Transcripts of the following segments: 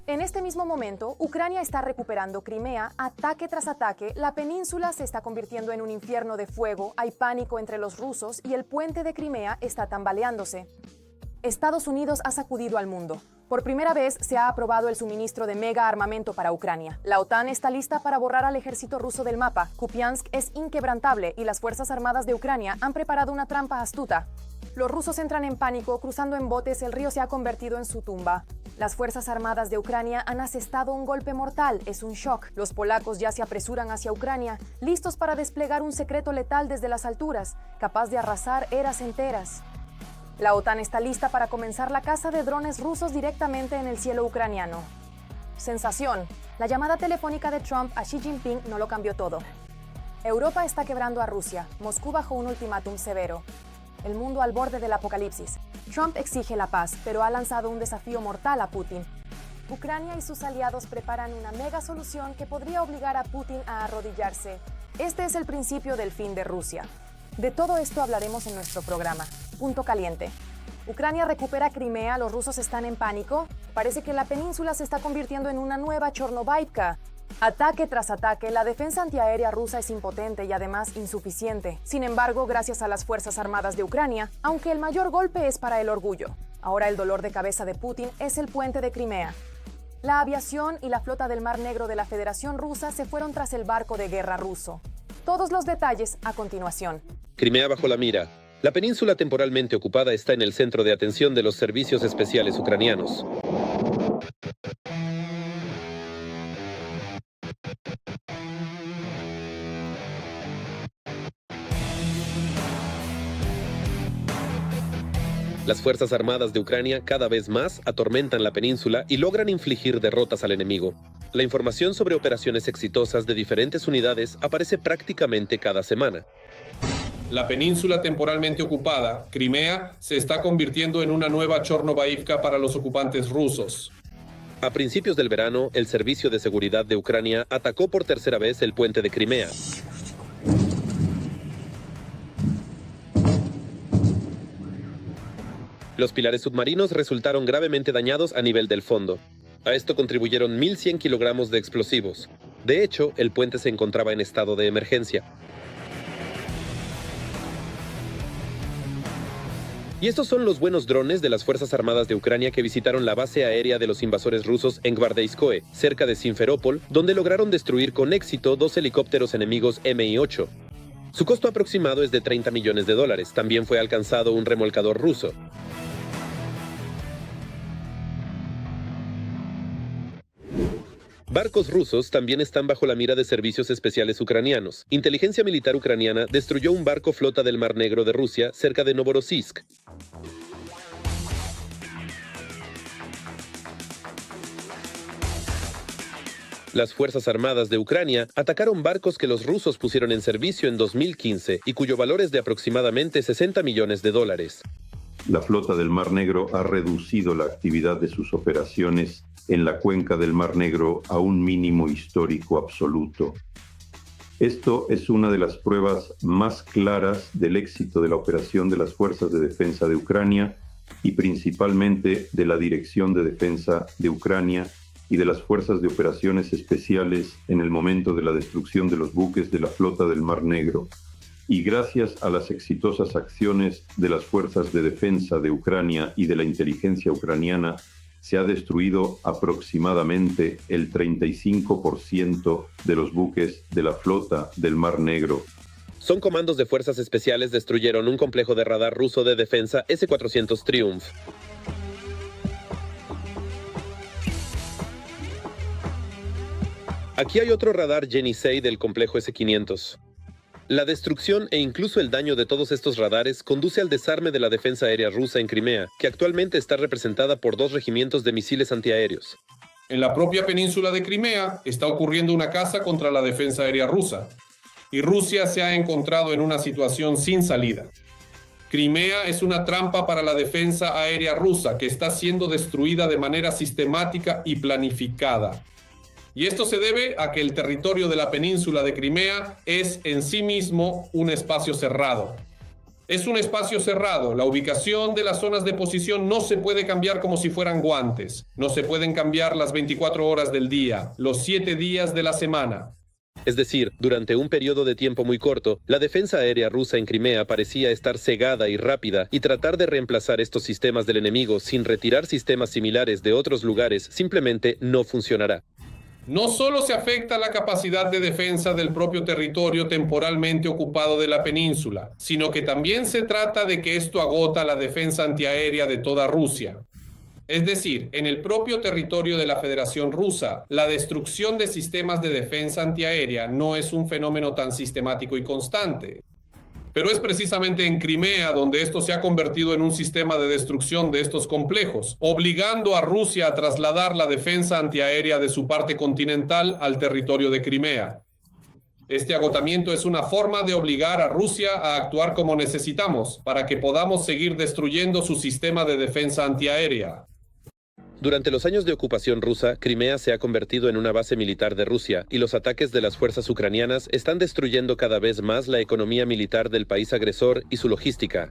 En este mismo momento, Ucrania está recuperando Crimea, ataque tras ataque, la península se está convirtiendo en un infierno de fuego, hay pánico entre los rusos y el puente de Crimea está tambaleándose. Estados Unidos ha sacudido al mundo. Por primera vez se ha aprobado el suministro de mega armamento para Ucrania. La OTAN está lista para borrar al ejército ruso del mapa. Kupiansk es inquebrantable y las Fuerzas Armadas de Ucrania han preparado una trampa astuta. Los rusos entran en pánico, cruzando en botes, el río se ha convertido en su tumba. Las Fuerzas Armadas de Ucrania han asestado un golpe mortal, es un shock. Los polacos ya se apresuran hacia Ucrania, listos para desplegar un secreto letal desde las alturas, capaz de arrasar eras enteras. La OTAN está lista para comenzar la caza de drones rusos directamente en el cielo ucraniano. Sensación. La llamada telefónica de Trump a Xi Jinping no lo cambió todo. Europa está quebrando a Rusia, Moscú bajo un ultimátum severo. El mundo al borde del apocalipsis. Trump exige la paz, pero ha lanzado un desafío mortal a Putin. Ucrania y sus aliados preparan una mega solución que podría obligar a Putin a arrodillarse. Este es el principio del fin de Rusia. De todo esto hablaremos en nuestro programa. Punto caliente. Ucrania recupera Crimea, los rusos están en pánico. Parece que la península se está convirtiendo en una nueva Chornobaivka. Ataque tras ataque, la defensa antiaérea rusa es impotente y además insuficiente. Sin embargo, gracias a las Fuerzas Armadas de Ucrania, aunque el mayor golpe es para el orgullo. Ahora el dolor de cabeza de Putin es el puente de Crimea. La aviación y la flota del Mar Negro de la Federación Rusa se fueron tras el barco de guerra ruso. Todos los detalles a continuación. Crimea bajo la mira. La península temporalmente ocupada está en el centro de atención de los servicios especiales ucranianos. Las Fuerzas Armadas de Ucrania cada vez más atormentan la península y logran infligir derrotas al enemigo. La información sobre operaciones exitosas de diferentes unidades aparece prácticamente cada semana. La península temporalmente ocupada, Crimea, se está convirtiendo en una nueva Chornobaivka para los ocupantes rusos. A principios del verano, el Servicio de Seguridad de Ucrania atacó por tercera vez el puente de Crimea. Los pilares submarinos resultaron gravemente dañados a nivel del fondo. A esto contribuyeron 1.100 kilogramos de explosivos. De hecho, el puente se encontraba en estado de emergencia. Y estos son los buenos drones de las Fuerzas Armadas de Ucrania que visitaron la base aérea de los invasores rusos en Gvardeyskoe, cerca de Simferópol, donde lograron destruir con éxito 2 helicópteros enemigos Mi-8. Su costo aproximado es de $30 millones. También fue alcanzado un remolcador ruso. Barcos rusos también están bajo la mira de servicios especiales ucranianos. Inteligencia militar ucraniana destruyó un barco flota del Mar Negro de Rusia cerca de Novorossiysk. Las Fuerzas Armadas de Ucrania atacaron barcos que los rusos pusieron en servicio en 2015 y cuyo valor es de aproximadamente $60 millones. La flota del Mar Negro ha reducido la actividad de sus operaciones en la cuenca del Mar Negro a un mínimo histórico absoluto. Esto es una de las pruebas más claras del éxito de la operación de las Fuerzas de Defensa de Ucrania y principalmente de la Dirección de Defensa de Ucrania y de las Fuerzas de Operaciones Especiales en el momento de la destrucción de los buques de la flota del Mar Negro. Y gracias a las exitosas acciones de las Fuerzas de Defensa de Ucrania y de la inteligencia ucraniana, se ha destruido aproximadamente el 35% de los buques de la flota del Mar Negro. Son comandos de fuerzas especiales destruyeron un complejo de radar ruso de defensa S-400 Triumph. Aquí hay otro radar Yenisei del complejo S-500. La destrucción e incluso el daño de todos estos radares conduce al desarme de la defensa aérea rusa en Crimea, que actualmente está representada por 2 regimientos de misiles antiaéreos. En la propia península de Crimea está ocurriendo una caza contra la defensa aérea rusa, y Rusia se ha encontrado en una situación sin salida. Crimea es una trampa para la defensa aérea rusa que está siendo destruida de manera sistemática y planificada. Y esto se debe a que el territorio de la península de Crimea es en sí mismo un espacio cerrado. Es un espacio cerrado. La ubicación de las zonas de posición no se puede cambiar como si fueran guantes. No se pueden cambiar las 24 horas del día, los 7 días de la semana. Es decir, durante un periodo de tiempo muy corto, la defensa aérea rusa en Crimea parecía estar cegada y rápida, y tratar de reemplazar estos sistemas del enemigo sin retirar sistemas similares de otros lugares simplemente no funcionará. No solo se afecta la capacidad de defensa del propio territorio temporalmente ocupado de la península, sino que también se trata de que esto agota la defensa antiaérea de toda Rusia. Es decir, en el propio territorio de la Federación Rusa, la destrucción de sistemas de defensa antiaérea no es un fenómeno tan sistemático y constante. Pero es precisamente en Crimea donde esto se ha convertido en un sistema de destrucción de estos complejos, obligando a Rusia a trasladar la defensa antiaérea de su parte continental al territorio de Crimea. Este agotamiento es una forma de obligar a Rusia a actuar como necesitamos para que podamos seguir destruyendo su sistema de defensa antiaérea. Durante los años de ocupación rusa, Crimea se ha convertido en una base militar de Rusia y los ataques de las fuerzas ucranianas están destruyendo cada vez más la economía militar del país agresor y su logística.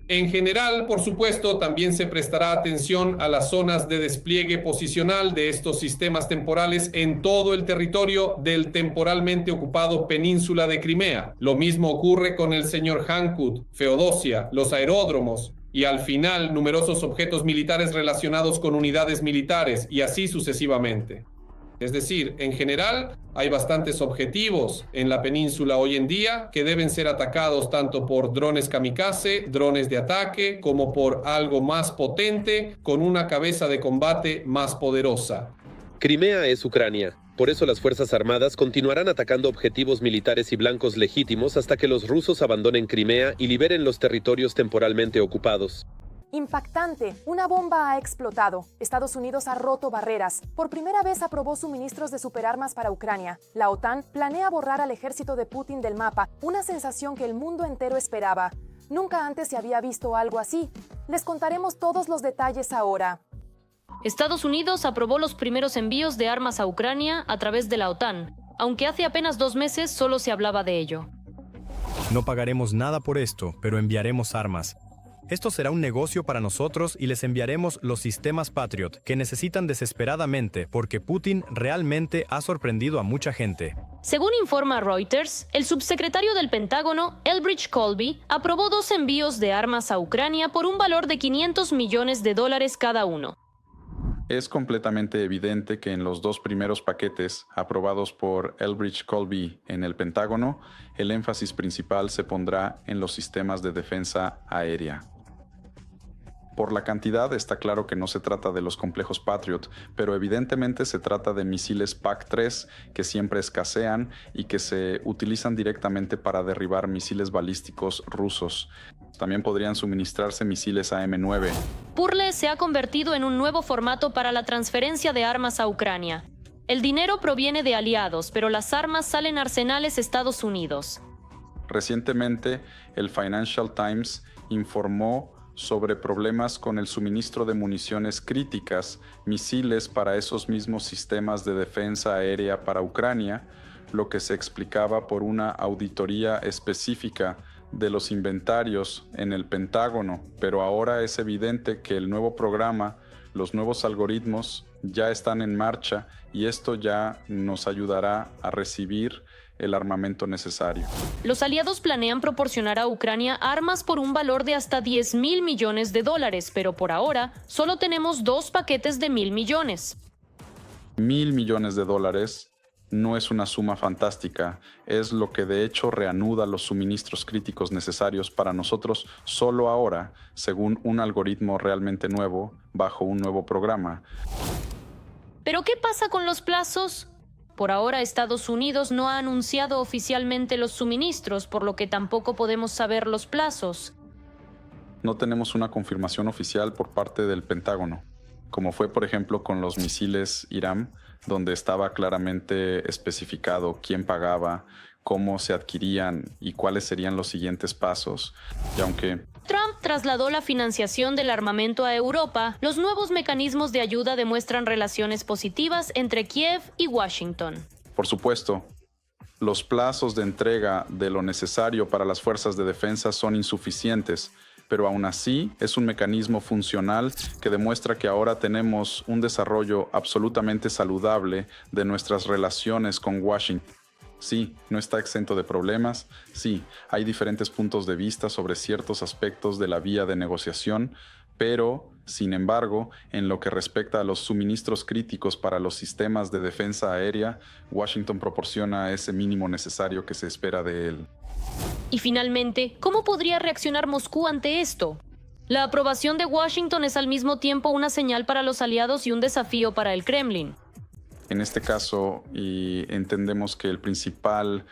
En general, por supuesto, también se prestará atención a las zonas de despliegue posicional de estos sistemas temporales en todo el territorio del temporalmente ocupado península de Crimea. Lo mismo ocurre con el señor Hankut, Feodosia, los aeródromos y al final numerosos objetos militares relacionados con unidades militares y así sucesivamente. Es decir, en general, hay bastantes objetivos en la península hoy en día que deben ser atacados tanto por drones kamikaze, drones de ataque, como por algo más potente con una cabeza de combate más poderosa. Crimea es Ucrania. Por eso las Fuerzas Armadas continuarán atacando objetivos militares y blancos legítimos hasta que los rusos abandonen Crimea y liberen los territorios temporalmente ocupados. Impactante, una bomba ha explotado. Estados Unidos ha roto barreras. Por primera vez aprobó suministros de superarmas para Ucrania. La OTAN planea borrar al ejército de Putin del mapa, una sensación que el mundo entero esperaba. Nunca antes se había visto algo así. Les contaremos todos los detalles ahora. Estados Unidos aprobó los primeros envíos de armas a Ucrania a través de la OTAN, aunque hace apenas 2 meses solo se hablaba de ello. No pagaremos nada por esto, pero enviaremos armas. Esto será un negocio para nosotros y les enviaremos los sistemas Patriot que necesitan desesperadamente porque Putin realmente ha sorprendido a mucha gente. Según informa Reuters, el subsecretario del Pentágono, Elbridge Colby, aprobó 2 envíos de armas a Ucrania por un valor de $500 millones cada uno. Es completamente evidente que en los 2 primeros paquetes aprobados por Elbridge Colby en el Pentágono, el énfasis principal se pondrá en los sistemas de defensa aérea. Por la cantidad está claro que no se trata de los complejos Patriot, pero evidentemente se trata de misiles PAC-3 que siempre escasean y que se utilizan directamente para derribar misiles balísticos rusos. También podrían suministrarse misiles AM-9. Purle se ha convertido en un nuevo formato para la transferencia de armas a Ucrania. El dinero proviene de aliados, pero las armas salen a arsenales Estados Unidos. Recientemente, el Financial Times informó sobre problemas con el suministro de municiones críticas, misiles para esos mismos sistemas de defensa aérea para Ucrania, lo que se explicaba por una auditoría específica de los inventarios en el Pentágono, pero ahora es evidente que el nuevo programa, los nuevos algoritmos ya están en marcha y esto ya nos ayudará a recibir el armamento necesario. Los aliados planean proporcionar a Ucrania armas por un valor de hasta $10,000 millones, pero por ahora solo tenemos 2 paquetes de $1,000 millones. $1,000 millones no es una suma fantástica, es lo que de hecho reanuda los suministros críticos necesarios para nosotros solo ahora, según un algoritmo realmente nuevo, bajo un nuevo programa. ¿Pero qué pasa con los plazos? Por ahora, Estados Unidos no ha anunciado oficialmente los suministros, por lo que tampoco podemos saber los plazos. No tenemos una confirmación oficial por parte del Pentágono, como fue por ejemplo con los misiles IRAM, donde estaba claramente especificado quién pagaba, cómo se adquirían y cuáles serían los siguientes pasos. Y aunque Trump trasladó la financiación del armamento a Europa, los nuevos mecanismos de ayuda demuestran relaciones positivas entre Kiev y Washington. por supuesto, Los plazos de entrega de lo necesario para las fuerzas de defensa son insuficientes, pero aún así es un mecanismo funcional que demuestra que ahora tenemos un desarrollo absolutamente saludable de nuestras relaciones con Washington. Sí, no está exento de problemas. Sí, hay diferentes puntos de vista sobre ciertos aspectos de la vía de negociación, pero, sin embargo, en lo que respecta a los suministros críticos para los sistemas de defensa aérea, Washington proporciona ese mínimo necesario que se espera de él. Y finalmente, ¿cómo podría reaccionar Moscú ante esto? La aprobación de Washington es al mismo tiempo una señal para los aliados y un desafío para el Kremlin. En este caso, y entendemos que el principal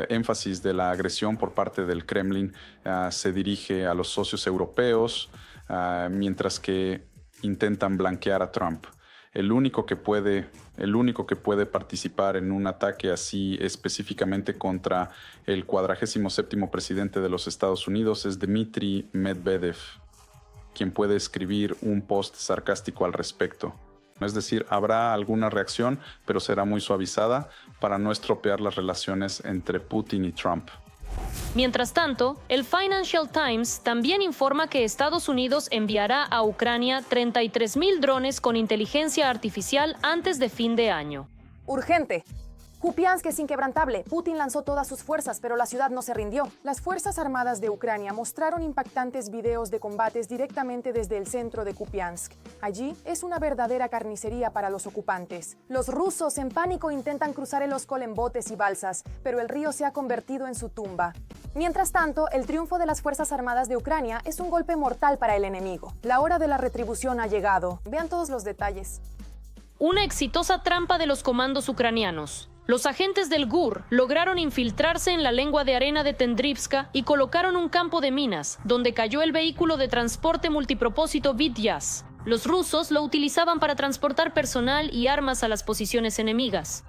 énfasis de la agresión por parte del Kremlin se dirige a los socios europeos, mientras que intentan blanquear a Trump. El único que puede participar en un ataque así específicamente contra el 47º presidente de los Estados Unidos es Dmitry Medvedev, quien puede escribir un post sarcástico al respecto. Es decir, habrá alguna reacción, pero será muy suavizada para no estropear las relaciones entre Putin y Trump. Mientras tanto, el Financial Times también informa que Estados Unidos enviará a Ucrania 33.000 drones con inteligencia artificial antes de fin de año. Urgente. Kupiansk es inquebrantable. Putin lanzó todas sus fuerzas, pero la ciudad no se rindió. Las Fuerzas Armadas de Ucrania mostraron impactantes videos de combates directamente desde el centro de Kupiansk. Allí es una verdadera carnicería para los ocupantes. Los rusos en pánico intentan cruzar el Oskol en botes y balsas, pero el río se ha convertido en su tumba. Mientras tanto, el triunfo de las Fuerzas Armadas de Ucrania es un golpe mortal para el enemigo. La hora de la retribución ha llegado. Vean todos los detalles. Una exitosa trampa de los comandos ucranianos. Los agentes del GUR lograron infiltrarse en la lengua de arena de Tendrivska y colocaron un campo de minas, donde cayó el vehículo de transporte multipropósito Vityaz. Los rusos lo utilizaban para transportar personal y armas a las posiciones enemigas.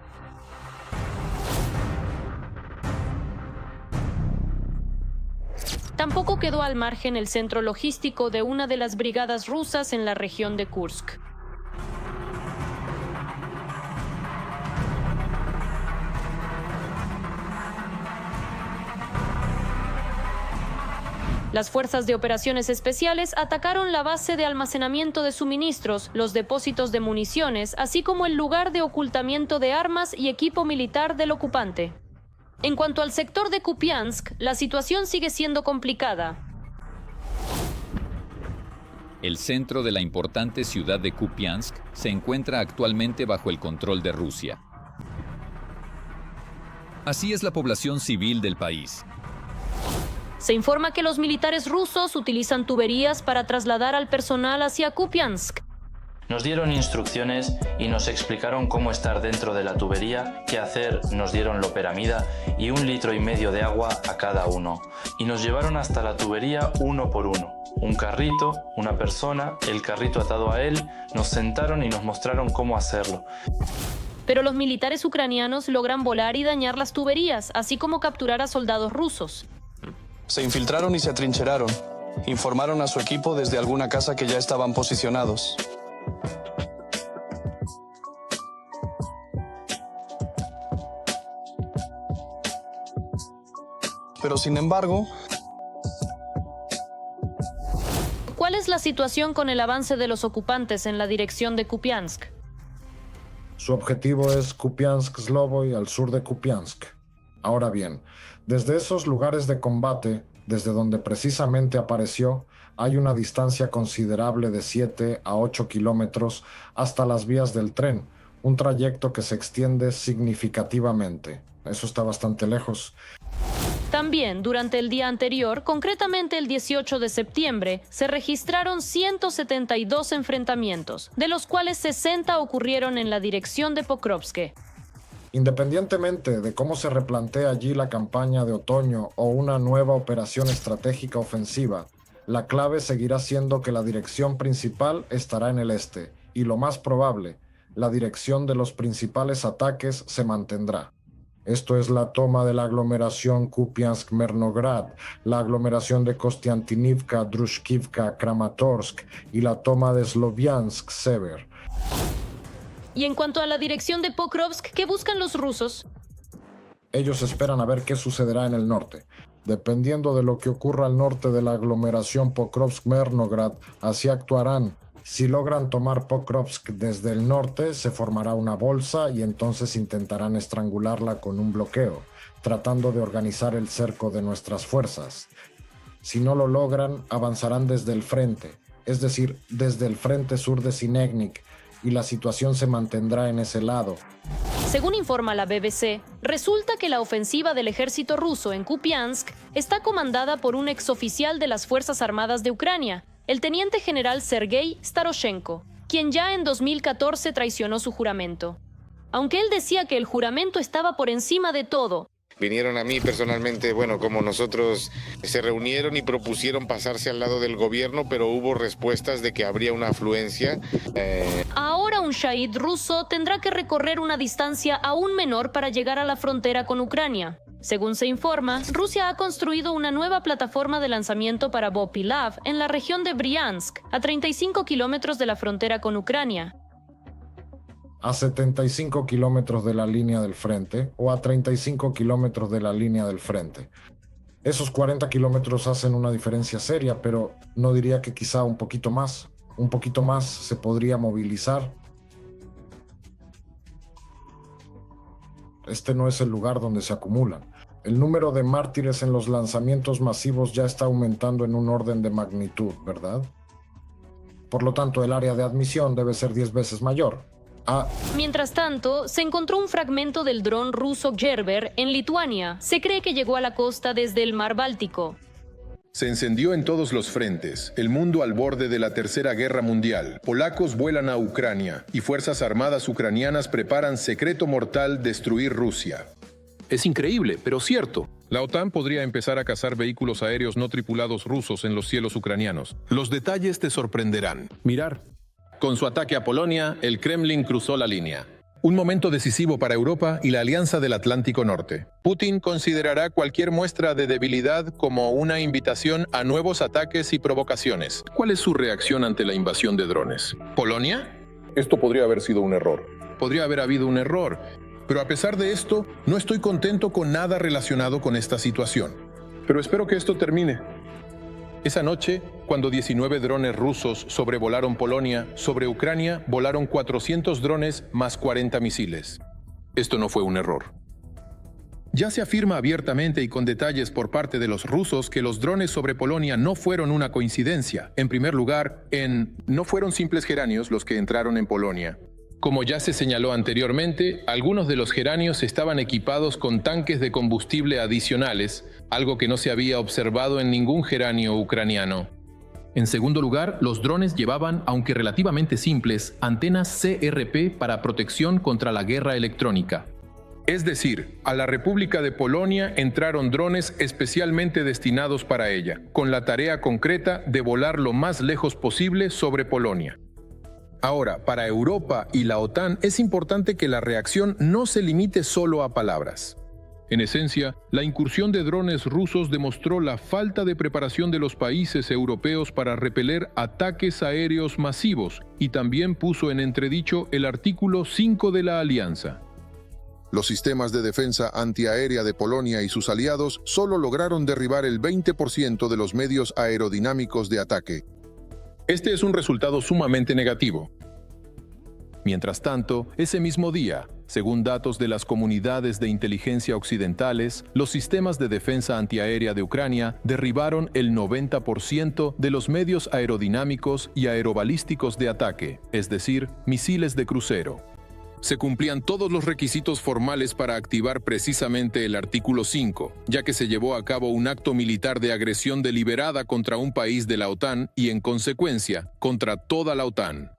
Tampoco quedó al margen el centro logístico de una de las brigadas rusas en la región de Kursk. Las fuerzas de operaciones especiales atacaron la base de almacenamiento de suministros, los depósitos de municiones, así como el lugar de ocultamiento de armas y equipo militar del ocupante. En cuanto al sector de Kupiansk, la situación sigue siendo complicada. El centro de la importante ciudad de Kupiansk se encuentra actualmente bajo el control de Rusia. Así es la población civil del país. Se informa que los militares rusos utilizan tuberías para trasladar al personal hacia Kupiansk. Nos dieron instrucciones y nos explicaron cómo estar dentro de la tubería, qué hacer, nos dieron loperamida y 1,5 litros de agua a cada uno. Y nos llevaron hasta la tubería uno por uno. Un carrito, una persona, el carrito atado a él, nos sentaron y nos mostraron cómo hacerlo. Pero los militares ucranianos logran volar y dañar las tuberías, así como capturar a soldados rusos. Se infiltraron y se atrincheraron. Informaron a su equipo desde alguna casa que ya estaban posicionados. Pero sin embargo... ¿Cuál es la situación con el avance de los ocupantes en la dirección de Kupiansk? Su objetivo es Kupiansk-Slovoy, al sur de Kupiansk. Ahora bien, desde esos lugares de combate, desde donde precisamente apareció, hay una distancia considerable de 7 a 8 kilómetros hasta las vías del tren, un trayecto que se extiende significativamente. Eso está bastante lejos. También, durante el día anterior, concretamente el 18 de septiembre, se registraron 172 enfrentamientos, de los cuales 60 ocurrieron en la dirección de Pokrovsk. Independientemente de cómo se replantea allí la campaña de otoño o una nueva operación estratégica ofensiva, la clave seguirá siendo que la dirección principal estará en el este, y lo más probable, la dirección de los principales ataques se mantendrá. Esto es la toma de la aglomeración Kupiansk-Mernograd, la aglomeración de Kostiantynivka, Drushkivka, Kramatorsk y la toma de Sloviansk-Sever. Y en cuanto a la dirección de Pokrovsk, ¿qué buscan los rusos? Ellos esperan a ver qué sucederá en el norte. Dependiendo de lo que ocurra al norte de la aglomeración Pokrovsk-Mernograd, así actuarán. Si logran tomar Pokrovsk desde el norte, se formará una bolsa y entonces intentarán estrangularla con un bloqueo, tratando de organizar el cerco de nuestras fuerzas. Si no lo logran, avanzarán desde el frente, es decir, desde el frente sur de Sinegnik, y la situación se mantendrá en ese lado. Según informa la BBC, resulta que la ofensiva del ejército ruso en Kupiansk está comandada por un exoficial de las Fuerzas Armadas de Ucrania, el teniente general Sergei Staroshenko, quien ya en 2014 traicionó su juramento. Aunque él decía que el juramento estaba por encima de todo, vinieron a mí personalmente, como nosotros se reunieron y propusieron pasarse al lado del gobierno, pero hubo respuestas de que habría una afluencia. Ahora un shahid ruso tendrá que recorrer una distancia aún menor para llegar a la frontera con Ucrania. Según se informa, Rusia ha construido una nueva plataforma de lanzamiento para Bopilav en la región de Briansk, a 35 kilómetros de la frontera con Ucrania. A 75 kilómetros de la línea del frente o a 35 kilómetros de la línea del frente. Esos 40 kilómetros hacen una diferencia seria, pero no diría que quizá un poquito más se podría movilizar. Este no es el lugar donde se acumulan. El número de mártires en los lanzamientos masivos ya está aumentando en un orden de magnitud, ¿verdad? Por lo tanto, el área de admisión debe ser 10 veces mayor. Mientras tanto, se encontró un fragmento del dron ruso Gerber en Lituania. Se cree que llegó a la costa desde el mar Báltico. Se encendió en todos los frentes, el mundo al borde de la Tercera Guerra Mundial. Polacos vuelan a Ucrania y fuerzas armadas ucranianas preparan secreto mortal destruir Rusia. Es increíble, pero cierto. La OTAN podría empezar a cazar vehículos aéreos no tripulados rusos en los cielos ucranianos. Los detalles te sorprenderán. Mirar. Con su ataque a Polonia, el Kremlin cruzó la línea. Un momento decisivo para Europa y la Alianza del Atlántico Norte. Putin considerará cualquier muestra de debilidad como una invitación a nuevos ataques y provocaciones. ¿Cuál es su reacción ante la invasión de drones? ¿Polonia? Esto podría haber sido un error. Podría haber habido un error. Pero a pesar de esto, no estoy contento con nada relacionado con esta situación. Pero espero que esto termine. Esa noche, cuando 19 drones rusos sobrevolaron Polonia, sobre Ucrania volaron 400 drones más 40 misiles. Esto no fue un error. Ya se afirma abiertamente y con detalles por parte de los rusos que los drones sobre Polonia no fueron una coincidencia. En primer lugar, no fueron simples geranios los que entraron en Polonia. Como ya se señaló anteriormente, algunos de los geranios estaban equipados con tanques de combustible adicionales, algo que no se había observado en ningún geranio ucraniano. En segundo lugar, los drones llevaban, aunque relativamente simples, antenas CRP para protección contra la guerra electrónica. Es decir, a la República de Polonia entraron drones especialmente destinados para ella, con la tarea concreta de volar lo más lejos posible sobre Polonia. Ahora, para Europa y la OTAN es importante que la reacción no se limite solo a palabras. En esencia, la incursión de drones rusos demostró la falta de preparación de los países europeos para repeler ataques aéreos masivos y también puso en entredicho el artículo 5 de la alianza. Los sistemas de defensa antiaérea de Polonia y sus aliados solo lograron derribar el 20% de los medios aerodinámicos de ataque. Este es un resultado sumamente negativo. Mientras tanto, ese mismo día, según datos de las comunidades de inteligencia occidentales, los sistemas de defensa antiaérea de Ucrania derribaron el 90% de los medios aerodinámicos y aerobalísticos de ataque, es decir, misiles de crucero. Se cumplían todos los requisitos formales para activar precisamente el artículo 5, ya que se llevó a cabo un acto militar de agresión deliberada contra un país de la OTAN y, en consecuencia, contra toda la OTAN.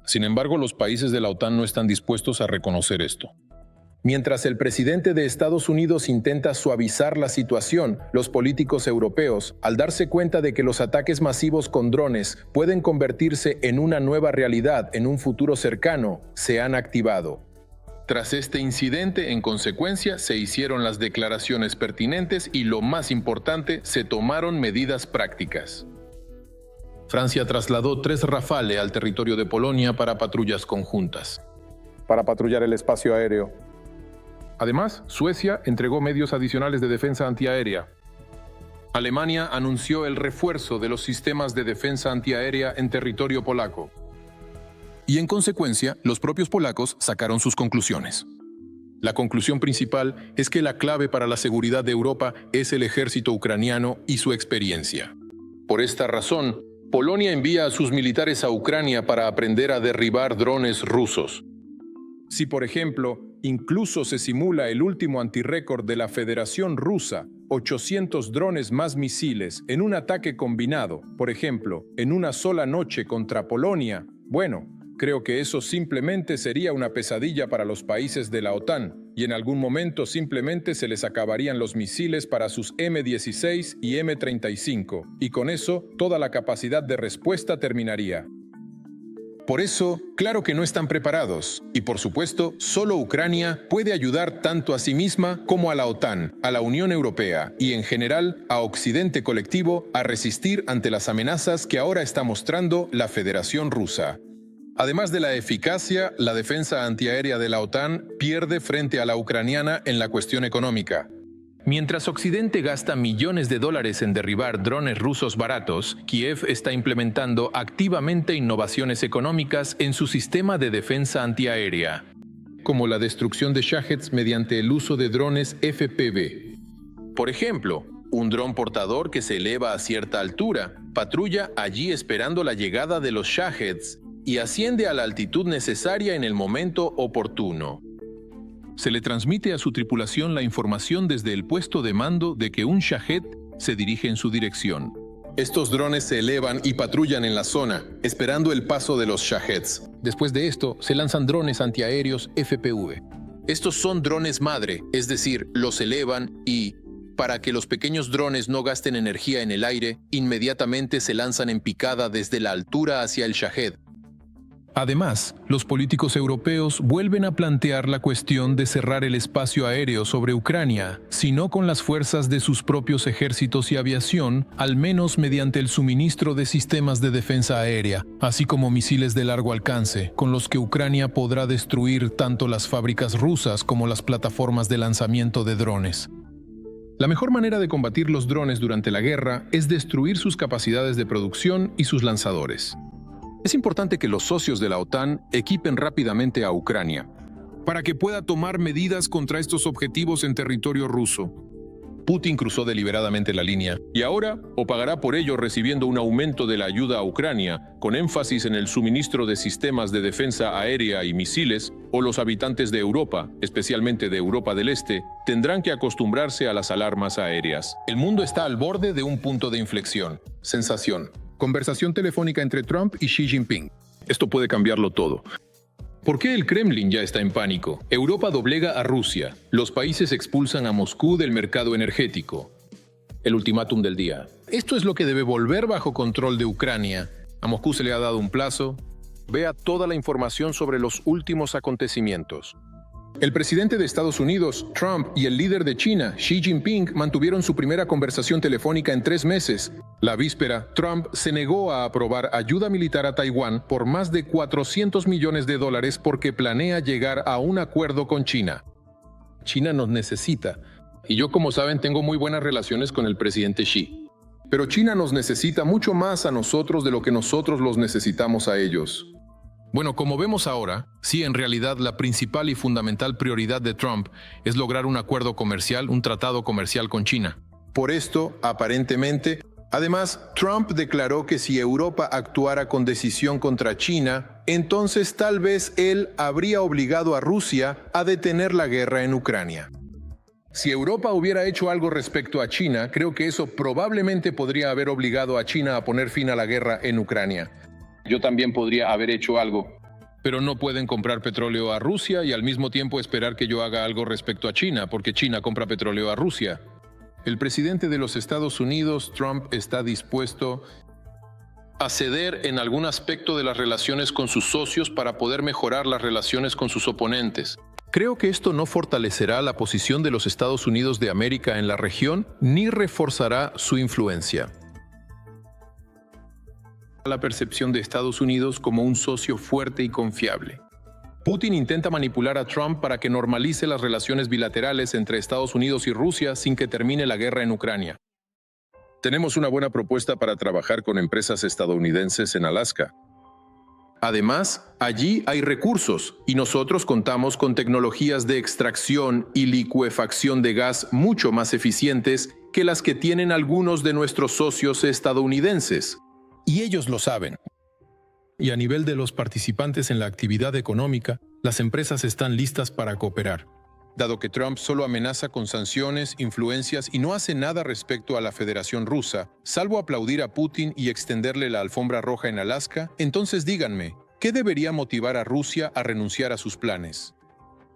Sin embargo, los países de la OTAN no están dispuestos a reconocer esto. Mientras el presidente de Estados Unidos intenta suavizar la situación, los políticos europeos, al darse cuenta de que los ataques masivos con drones pueden convertirse en una nueva realidad en un futuro cercano, se han activado. Tras este incidente, en consecuencia, se hicieron las declaraciones pertinentes y, lo más importante, se tomaron medidas prácticas. Francia trasladó 3 Rafale al territorio de Polonia para patrullas conjuntas. Para patrullar el espacio aéreo. Además, Suecia entregó medios adicionales de defensa antiaérea. Alemania anunció el refuerzo de los sistemas de defensa antiaérea en territorio polaco. Y en consecuencia, los propios polacos sacaron sus conclusiones. La conclusión principal es que la clave para la seguridad de Europa es el ejército ucraniano y su experiencia. Por esta razón, Polonia envía a sus militares a Ucrania para aprender a derribar drones rusos. Si, por ejemplo, incluso se simula el último antirrécord de la Federación Rusa, 800 drones más misiles en un ataque combinado, por ejemplo, en una sola noche contra Polonia, bueno, creo que eso simplemente sería una pesadilla para los países de la OTAN, y en algún momento simplemente se les acabarían los misiles para sus M-16 y M-35, y con eso toda la capacidad de respuesta terminaría. Por eso, claro que no están preparados, y por supuesto, solo Ucrania puede ayudar tanto a sí misma como a la OTAN, a la Unión Europea y en general a Occidente colectivo a resistir ante las amenazas que ahora está mostrando la Federación Rusa. Además de la eficacia, la defensa antiaérea de la OTAN pierde frente a la ucraniana en la cuestión económica. Mientras Occidente gasta millones de dólares en derribar drones rusos baratos, Kiev está implementando activamente innovaciones económicas en su sistema de defensa antiaérea, como la destrucción de Shaheds mediante el uso de drones FPV. Por ejemplo, un dron portador que se eleva a cierta altura, patrulla allí esperando la llegada de los Shaheds y asciende a la altitud necesaria en el momento oportuno. Se le transmite a su tripulación la información desde el puesto de mando de que un Shahed se dirige en su dirección. Estos drones se elevan y patrullan en la zona, esperando el paso de los Shaheds. Después de esto, se lanzan drones antiaéreos FPV. Estos son drones madre, es decir, los elevan y, para que los pequeños drones no gasten energía en el aire, inmediatamente se lanzan en picada desde la altura hacia el Shahed. Además, los políticos europeos vuelven a plantear la cuestión de cerrar el espacio aéreo sobre Ucrania, sino con las fuerzas de sus propios ejércitos y aviación, al menos mediante el suministro de sistemas de defensa aérea, así como misiles de largo alcance, con los que Ucrania podrá destruir tanto las fábricas rusas como las plataformas de lanzamiento de drones. La mejor manera de combatir los drones durante la guerra es destruir sus capacidades de producción y sus lanzadores. Es importante que los socios de la OTAN equipen rápidamente a Ucrania para que pueda tomar medidas contra estos objetivos en territorio ruso. Putin cruzó deliberadamente la línea y ahora o pagará por ello recibiendo un aumento de la ayuda a Ucrania, con énfasis en el suministro de sistemas de defensa aérea y misiles, o los habitantes de Europa, especialmente de Europa del Este, tendrán que acostumbrarse a las alarmas aéreas. El mundo está al borde de un punto de inflexión. Sensación. Conversación telefónica entre Trump y Xi Jinping. Esto puede cambiarlo todo. ¿Por qué el Kremlin ya está en pánico? Europa doblega a Rusia. Los países expulsan a Moscú del mercado energético. El ultimátum del día. Esto es lo que debe volver bajo control de Ucrania. A Moscú se le ha dado un plazo. Vea toda la información sobre los últimos acontecimientos. El presidente de Estados Unidos, Trump, y el líder de China, Xi Jinping, mantuvieron su primera conversación telefónica en 3 meses. La víspera, Trump se negó a aprobar ayuda militar a Taiwán por más de $400 millones porque planea llegar a un acuerdo con China. China nos necesita. Y yo, como saben, tengo muy buenas relaciones con el presidente Xi. Pero China nos necesita mucho más a nosotros de lo que nosotros los necesitamos a ellos. Bueno, como vemos ahora, sí, en realidad la principal y fundamental prioridad de Trump es lograr un acuerdo comercial, un tratado comercial con China. Por esto, aparentemente, además, Trump declaró que si Europa actuara con decisión contra China, entonces tal vez él habría obligado a Rusia a detener la guerra en Ucrania. Si Europa hubiera hecho algo respecto a China, creo que eso probablemente podría haber obligado a China a poner fin a la guerra en Ucrania. Yo también podría haber hecho algo. Pero no pueden comprar petróleo a Rusia y al mismo tiempo esperar que yo haga algo respecto a China, porque China compra petróleo a Rusia. El presidente de los Estados Unidos, Trump, está dispuesto a ceder en algún aspecto de las relaciones con sus socios para poder mejorar las relaciones con sus oponentes. Creo que esto no fortalecerá la posición de los Estados Unidos de América en la región, ni reforzará su influencia. La percepción de Estados Unidos como un socio fuerte y confiable. Putin intenta manipular a Trump para que normalice las relaciones bilaterales entre Estados Unidos y Rusia sin que termine la guerra en Ucrania. Tenemos una buena propuesta para trabajar con empresas estadounidenses en Alaska. Además, allí hay recursos y nosotros contamos con tecnologías de extracción y licuefacción de gas mucho más eficientes que las que tienen algunos de nuestros socios estadounidenses. Y ellos lo saben. Y a nivel de los participantes en la actividad económica, las empresas están listas para cooperar. Dado que Trump solo amenaza con sanciones, influencias y no hace nada respecto a la Federación Rusa, salvo aplaudir a Putin y extenderle la alfombra roja en Alaska, entonces díganme, ¿qué debería motivar a Rusia a renunciar a sus planes?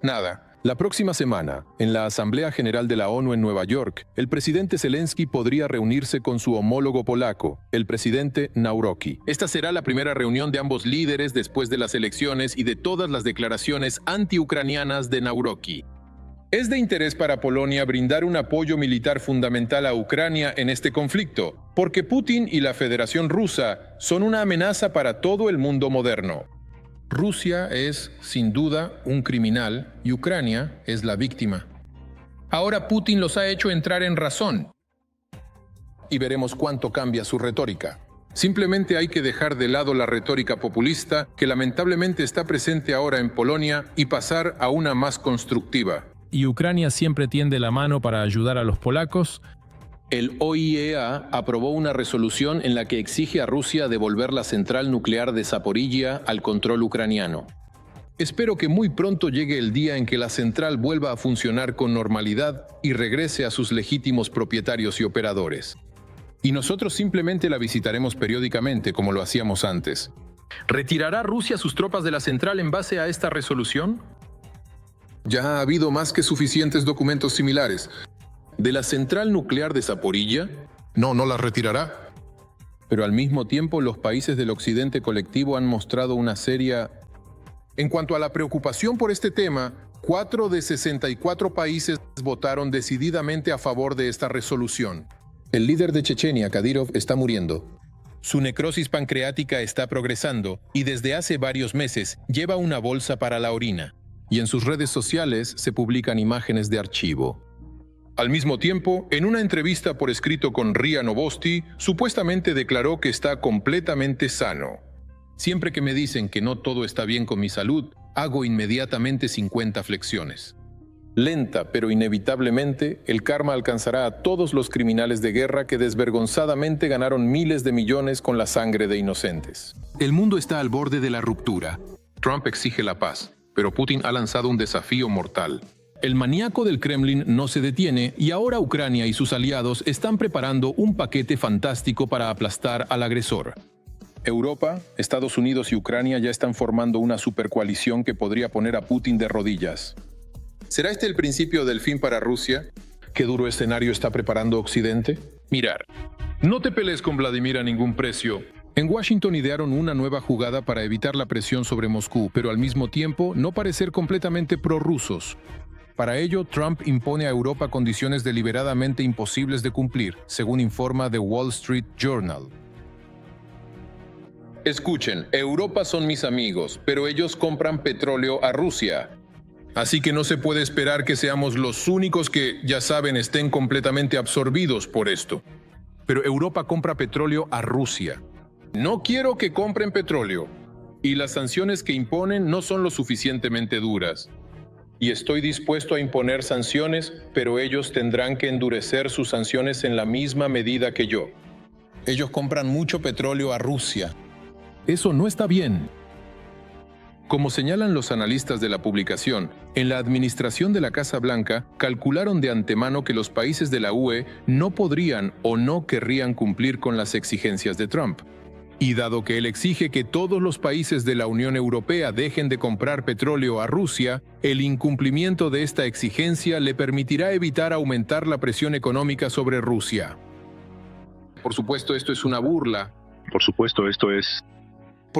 Nada. La próxima semana, en la Asamblea General de la ONU en Nueva York, el presidente Zelensky podría reunirse con su homólogo polaco, el presidente Nawrocki. Esta será la primera reunión de ambos líderes después de las elecciones y de todas las declaraciones anti-ucranianas de Nawrocki. Es de interés para Polonia brindar un apoyo militar fundamental a Ucrania en este conflicto, porque Putin y la Federación Rusa son una amenaza para todo el mundo moderno. Rusia es, sin duda, un criminal y Ucrania es la víctima. Ahora Putin los ha hecho entrar en razón. Y veremos cuánto cambia su retórica. Simplemente hay que dejar de lado la retórica populista que lamentablemente está presente ahora en Polonia y pasar a una más constructiva. Y Ucrania siempre tiende la mano para ayudar a los polacos. El OIEA aprobó una resolución en la que exige a Rusia devolver la central nuclear de Zaporilla al control ucraniano. Espero que muy pronto llegue el día en que la central vuelva a funcionar con normalidad y regrese a sus legítimos propietarios y operadores. Y nosotros simplemente la visitaremos periódicamente como lo hacíamos antes. ¿Retirará Rusia sus tropas de la central en base a esta resolución? Ya ha habido más que suficientes documentos similares. ¿De la central nuclear de Zaporilla? No la retirará. Pero al mismo tiempo los países del occidente colectivo han mostrado una seria... En cuanto a la preocupación por este tema, 4 de 64 países votaron decididamente a favor de esta resolución. El líder de Chechenia, Kadyrov, está muriendo. Su necrosis pancreática está progresando y desde hace varios meses lleva una bolsa para la orina. Y en sus redes sociales se publican imágenes de archivo. Al mismo tiempo, en una entrevista por escrito con RIA Novosti, supuestamente declaró que está completamente sano. Siempre que me dicen que no todo está bien con mi salud, hago inmediatamente 50 flexiones. Lenta, pero inevitablemente, el karma alcanzará a todos los criminales de guerra que desvergonzadamente ganaron miles de millones con la sangre de inocentes. El mundo está al borde de la ruptura. Trump exige la paz, pero Putin ha lanzado un desafío mortal. El maníaco del Kremlin no se detiene y ahora Ucrania y sus aliados están preparando un paquete fantástico para aplastar al agresor. Europa, Estados Unidos y Ucrania ya están formando una supercoalición que podría poner a Putin de rodillas. ¿Será este el principio del fin para Rusia? ¿Qué duro escenario está preparando Occidente? Mirar, no te pelees con Vladimir a ningún precio. En Washington idearon una nueva jugada para evitar la presión sobre Moscú, pero al mismo tiempo no parecer completamente prorrusos. Para ello, Trump impone a Europa condiciones deliberadamente imposibles de cumplir, según informa The Wall Street Journal. Escuchen, Europa son mis amigos, pero ellos compran petróleo a Rusia. Así que no se puede esperar que seamos los únicos que, ya saben, estén completamente absorbidos por esto. Pero Europa compra petróleo a Rusia. No quiero que compren petróleo. Y las sanciones que imponen no son lo suficientemente duras. Y estoy dispuesto a imponer sanciones, pero ellos tendrán que endurecer sus sanciones en la misma medida que yo. Ellos compran mucho petróleo a Rusia. Eso no está bien. Como señalan los analistas de la publicación, en la administración de la Casa Blanca calcularon de antemano que los países de la UE no podrían o no querrían cumplir con las exigencias de Trump. Y dado que él exige que todos los países de la Unión Europea dejen de comprar petróleo a Rusia, el incumplimiento de esta exigencia le permitirá evitar aumentar la presión económica sobre Rusia. Por supuesto, esto es una burla. Por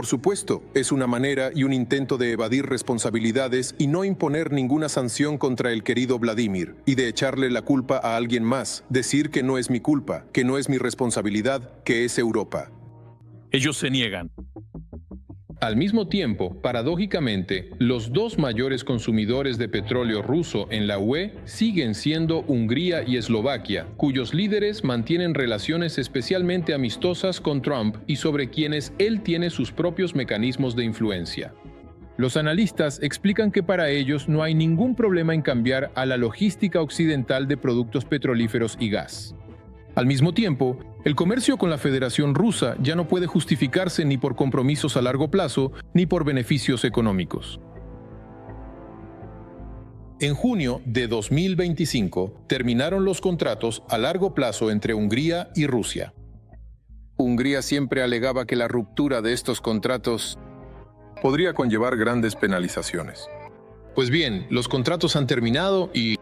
supuesto, es una manera y un intento de evadir responsabilidades y no imponer ninguna sanción contra el querido Vladimir, y de echarle la culpa a alguien más, decir que no es mi culpa, que no es mi responsabilidad, que es Europa. Ellos se niegan. Al mismo tiempo, paradójicamente, los dos mayores consumidores de petróleo ruso en la UE siguen siendo Hungría y Eslovaquia, cuyos líderes mantienen relaciones especialmente amistosas con Trump y sobre quienes él tiene sus propios mecanismos de influencia. Los analistas explican que para ellos no hay ningún problema en cambiar a la logística occidental de productos petrolíferos y gas. Al mismo tiempo, el comercio con la Federación Rusa ya no puede justificarse ni por compromisos a largo plazo ni por beneficios económicos. En junio de 2025 terminaron los contratos a largo plazo entre Hungría y Rusia. Hungría siempre alegaba que la ruptura de estos contratos podría conllevar grandes penalizaciones. Pues bien, los contratos han terminado y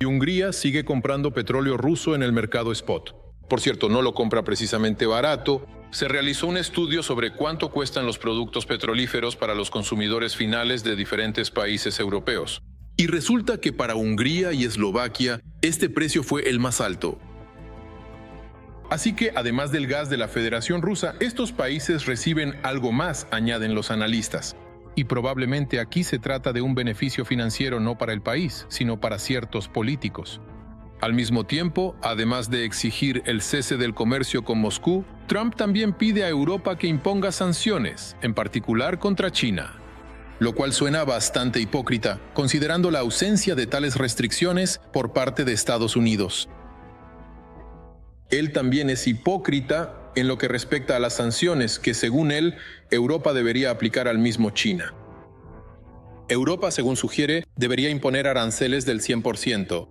Hungría sigue comprando petróleo ruso en el mercado spot. Por cierto, no lo compra precisamente barato. Se realizó un estudio sobre cuánto cuestan los productos petrolíferos para los consumidores finales de diferentes países europeos. Y resulta que para Hungría y Eslovaquia, este precio fue el más alto. Así que, además del gas de la Federación Rusa, estos países reciben algo más, añaden los analistas. Y probablemente aquí se trata de un beneficio financiero no para el país, sino para ciertos políticos. Al mismo tiempo, además de exigir el cese del comercio con Moscú, Trump también pide a Europa que imponga sanciones, en particular contra China. Lo cual suena bastante hipócrita, considerando la ausencia de tales restricciones por parte de Estados Unidos. Él también es hipócrita en lo que respecta a las sanciones que, según él, Europa debería aplicar al mismo China. Europa, según sugiere, debería imponer aranceles del 100%.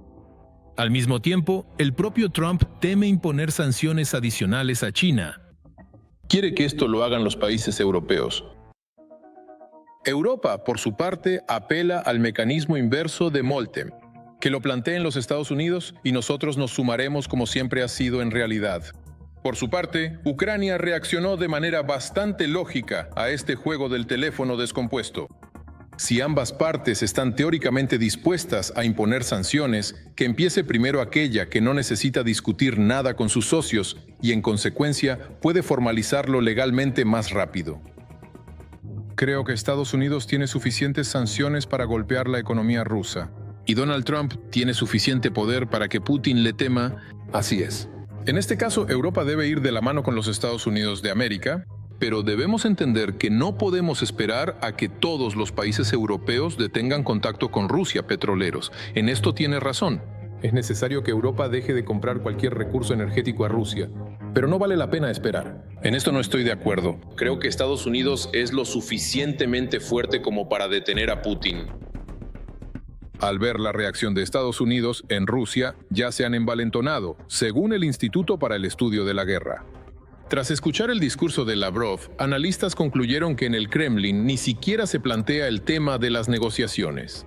Al mismo tiempo, el propio Trump teme imponer sanciones adicionales a China. Quiere que esto lo hagan los países europeos. Europa, por su parte, apela al mecanismo inverso de Molten, que lo planteen los Estados Unidos y nosotros nos sumaremos como siempre ha sido en realidad. Por su parte, Ucrania reaccionó de manera bastante lógica a este juego del teléfono descompuesto. Si ambas partes están teóricamente dispuestas a imponer sanciones, que empiece primero aquella que no necesita discutir nada con sus socios y, en consecuencia, puede formalizarlo legalmente más rápido. Creo que Estados Unidos tiene suficientes sanciones para golpear la economía rusa. Y Donald Trump tiene suficiente poder para que Putin le tema. Así es. En este caso, Europa debe ir de la mano con los Estados Unidos de América, pero debemos entender que no podemos esperar a que todos los países europeos detengan contacto con Rusia petroleros. En esto tiene razón. Es necesario que Europa deje de comprar cualquier recurso energético a Rusia, pero no vale la pena esperar. En esto no estoy de acuerdo. Creo que Estados Unidos es lo suficientemente fuerte como para detener a Putin. Al ver la reacción de Estados Unidos en Rusia, ya se han envalentonado, según el Instituto para el Estudio de la Guerra. Tras escuchar el discurso de Lavrov, analistas concluyeron que en el Kremlin ni siquiera se plantea el tema de las negociaciones.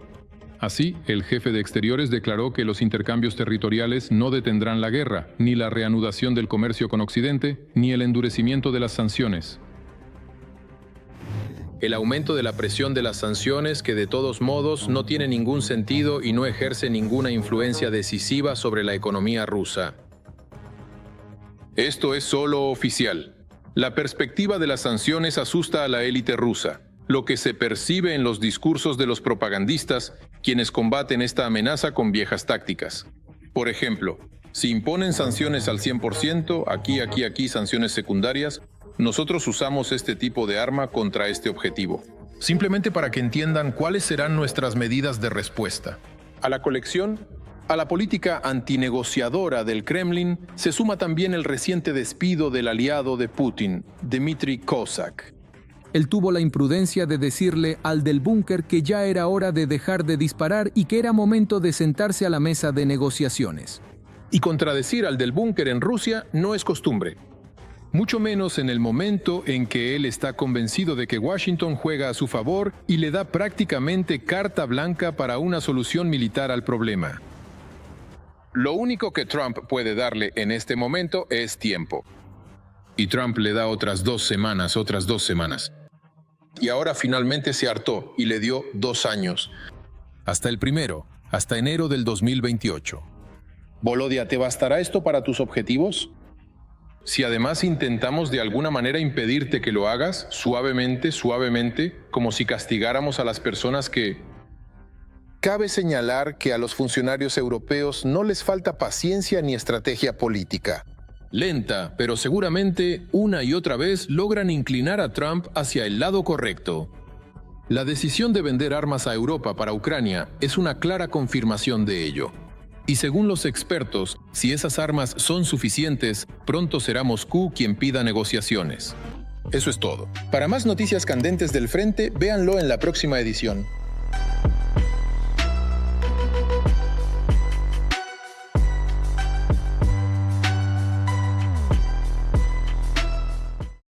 Así, el jefe de Exteriores declaró que los intercambios territoriales no detendrán la guerra, ni la reanudación del comercio con Occidente, ni el endurecimiento de las sanciones. El aumento de la presión de las sanciones, que de todos modos no tiene ningún sentido y no ejerce ninguna influencia decisiva sobre la economía rusa. Esto es solo oficial. La perspectiva de las sanciones asusta a la élite rusa, lo que se percibe en los discursos de los propagandistas, quienes combaten esta amenaza con viejas tácticas. Por ejemplo, si imponen sanciones al 100%, aquí sanciones secundarias, nosotros usamos este tipo de arma contra este objetivo. Simplemente para que entiendan cuáles serán nuestras medidas de respuesta. A la colección, a la política antinegociadora del Kremlin, se suma también el reciente despido del aliado de Putin, Dmitry Kozak. Él tuvo la imprudencia de decirle al del búnker que ya era hora de dejar de disparar y que era momento de sentarse a la mesa de negociaciones. Y contradecir al del búnker en Rusia no es costumbre. Mucho menos en el momento en que él está convencido de que Washington juega a su favor y le da prácticamente carta blanca para una solución militar al problema. Lo único que Trump puede darle en este momento es tiempo. Y Trump le da otras 2 semanas. Y ahora finalmente se hartó y le dio 2 años. Hasta enero del 2028. Volodya, ¿te bastará esto para tus objetivos? si además intentamos de alguna manera impedirte que lo hagas, suavemente, como si castigáramos a las personas que... Cabe señalar que a los funcionarios europeos no les falta paciencia ni estrategia política. Lenta, pero seguramente una y otra vez logran inclinar a Trump hacia el lado correcto. La decisión de vender armas a Europa para Ucrania es una clara confirmación de ello. Y según los expertos, si esas armas son suficientes, pronto será Moscú quien pida negociaciones. Eso es todo. Para más noticias candentes del frente, véanlo en la próxima edición.